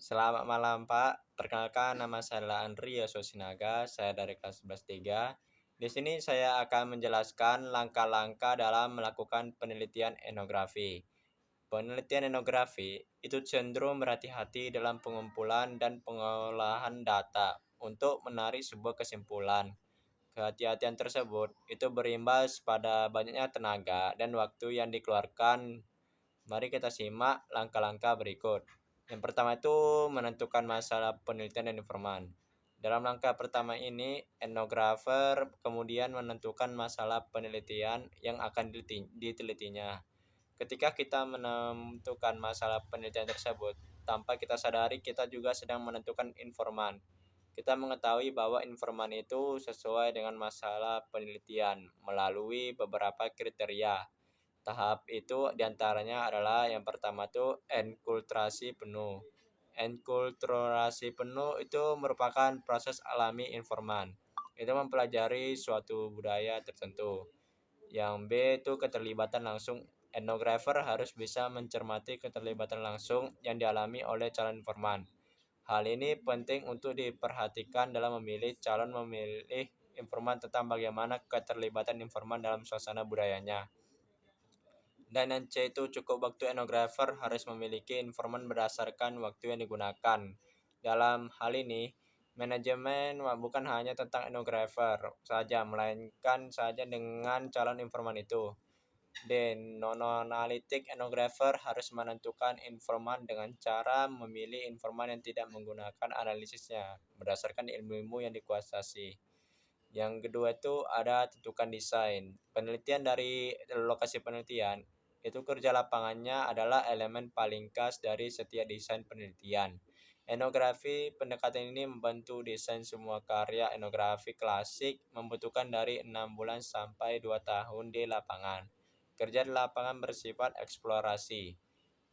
Selamat malam Pak, perkenalkan nama saya adalah Andri Yososinaga, saya dari kelas 11 3. Di sini saya akan menjelaskan langkah-langkah dalam melakukan penelitian etnografi. Penelitian etnografi itu cenderung berhati-hati dalam pengumpulan dan pengolahan data untuk menarik sebuah kesimpulan. Kehati-hatian tersebut itu berimbas pada banyaknya tenaga dan waktu yang dikeluarkan. Mari kita simak langkah-langkah berikut. Yang pertama itu menentukan masalah penelitian dan informan. Dalam langkah pertama ini, etnografer kemudian menentukan masalah penelitian yang akan ditelitinya. Ketika kita menentukan masalah penelitian tersebut, tanpa kita sadari kita juga sedang menentukan informan. Kita mengetahui bahwa informan itu sesuai dengan masalah penelitian melalui beberapa kriteria. Tahap itu diantaranya adalah yang pertama tuh enkulturasi penuh. Enkulturasi penuh itu merupakan proses alami informan. Itu mempelajari suatu budaya tertentu. Yang B itu keterlibatan langsung. Etnografer harus bisa mencermati keterlibatan langsung yang dialami oleh calon informan. Hal ini penting untuk diperhatikan dalam memilih informan tentang bagaimana keterlibatan informan dalam suasana budayanya. Dan yang C itu cukup waktu etnografer harus memiliki informan berdasarkan waktu yang digunakan. Dalam hal ini, manajemen bukan hanya tentang etnografer saja, melainkan saja dengan calon informan itu. Dan non-analitik etnografer harus menentukan informan dengan cara memilih informan yang tidak menggunakan analisisnya berdasarkan ilmu-ilmu yang dikuasai. Yang kedua itu ada tentukan desain. Penelitian dari lokasi penelitian itu kerja lapangannya adalah elemen paling khas dari setiap desain penelitian. Etnografi pendekatan ini membantu desain semua karya etnografi klasik membutuhkan dari 6 bulan sampai 2 tahun di lapangan. Kerja di lapangan bersifat eksplorasi.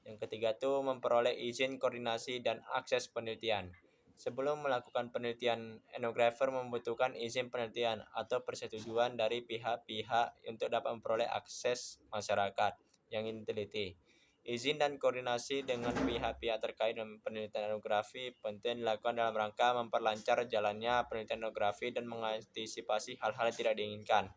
Yang ketiga itu memperoleh izin koordinasi dan akses penelitian. Sebelum melakukan penelitian, etnografer membutuhkan izin penelitian atau persetujuan dari pihak-pihak untuk dapat memperoleh akses masyarakat yang ingin diteliti. Izin dan koordinasi dengan pihak-pihak terkait dengan penelitian etnografi penting dilakukan dalam rangka memperlancar jalannya penelitian etnografi dan mengantisipasi hal-hal yang tidak diinginkan.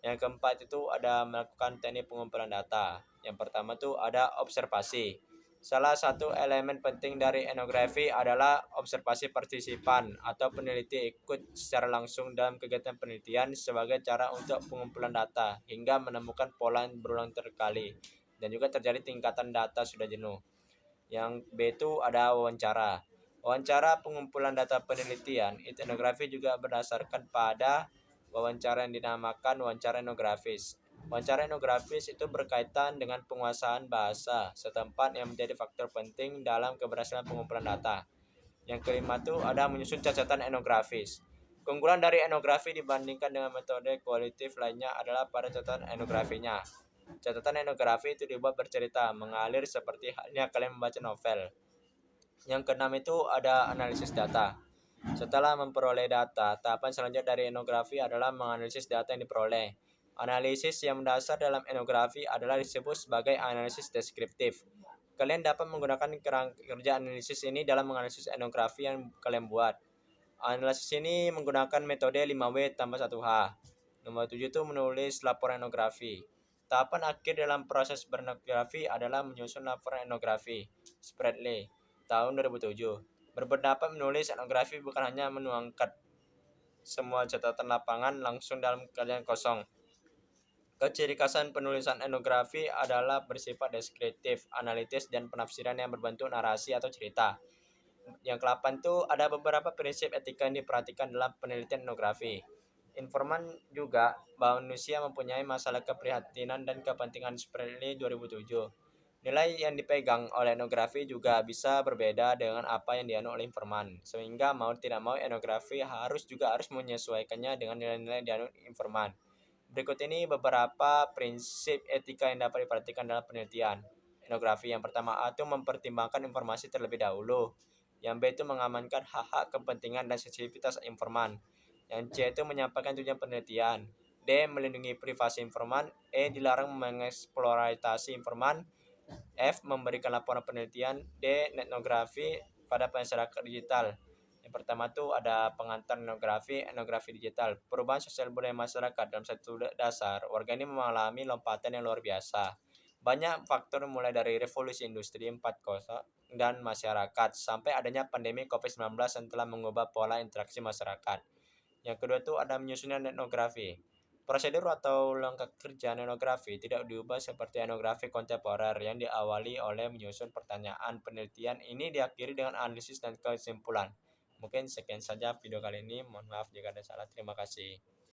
Yang keempat itu ada melakukan teknik pengumpulan data. Yang pertama itu ada observasi. Salah satu elemen penting dari etnografi adalah observasi partisipan atau peneliti ikut secara langsung dalam kegiatan penelitian sebagai cara untuk pengumpulan data hingga menemukan pola yang berulang terkali dan juga terjadi tingkatan data sudah jenuh. Yang B itu ada wawancara. Wawancara pengumpulan data penelitian, etnografi juga berdasarkan pada wawancara yang dinamakan wawancara etnografis. Wawancara etnografis itu berkaitan dengan penguasaan bahasa setempat yang menjadi faktor penting dalam keberhasilan pengumpulan data. Yang kelima itu ada menyusun catatan etnografis. Keunggulan dari etnografi dibandingkan dengan metode kualitatif lainnya adalah pada catatan etnografinya. Catatan etnografi itu dibuat bercerita, mengalir seperti halnya kalian membaca novel. Yang keenam itu ada analisis data. Setelah memperoleh data, tahapan selanjutnya dari etnografi adalah menganalisis data yang diperoleh. Analisis yang mendasar dalam etnografi adalah disebut sebagai analisis deskriptif. Kalian dapat menggunakan kerja analisis ini dalam menganalisis etnografi yang kalian buat. Analisis ini menggunakan metode 5W tambah 1H. Nomor 7 itu menulis laporan etnografi. Tahapan akhir dalam proses beretnografi adalah menyusun laporan etnografi. Spreadley, tahun 2007. Berpendapat menulis etnografi bukan hanya menuangkan semua catatan lapangan langsung dalam kalian kosong. Ciri khasan penulisan etnografi adalah bersifat deskriptif, analitis, dan penafsiran yang berbentuk narasi atau cerita. Yang ke-8 itu ada beberapa prinsip etika yang diperhatikan dalam penelitian etnografi. Informan juga bahwa manusia mempunyai masalah keprihatinan dan kepentingan seperti 2007. Nilai yang dipegang oleh etnografi juga bisa berbeda dengan apa yang dianut oleh informan. Sehingga mau tidak mau etnografi harus menyesuaikannya dengan nilai-nilai yang dianut informan. Berikut ini beberapa prinsip etika yang dapat diperhatikan dalam penelitian etnografi. Yang pertama A itu mempertimbangkan informasi terlebih dahulu. Yang B itu mengamankan hak-hak kepentingan dan sensitivitas informan. Yang C itu menyampaikan tujuan penelitian. D melindungi privasi informan. E dilarang mengeksploitasi informan. F memberikan laporan penelitian. D etnografi pada masyarakat digital. Yang pertama tuh ada pengantar etnografi digital. Perubahan sosial budaya masyarakat dalam satu dasar, warga ini mengalami lompatan yang luar biasa. Banyak faktor mulai dari revolusi industri 4.0 dan masyarakat sampai adanya pandemi COVID-19 yang telah mengubah pola interaksi masyarakat. Yang kedua itu ada menyusunan etnografi. Prosedur atau langkah kerja etnografi tidak diubah seperti etnografi kontemporer yang diawali oleh menyusun pertanyaan penelitian, ini diakhiri dengan analisis dan kesimpulan. Mungkin sekian saja video kali ini. Mohon maaf jika ada salah. Terima kasih.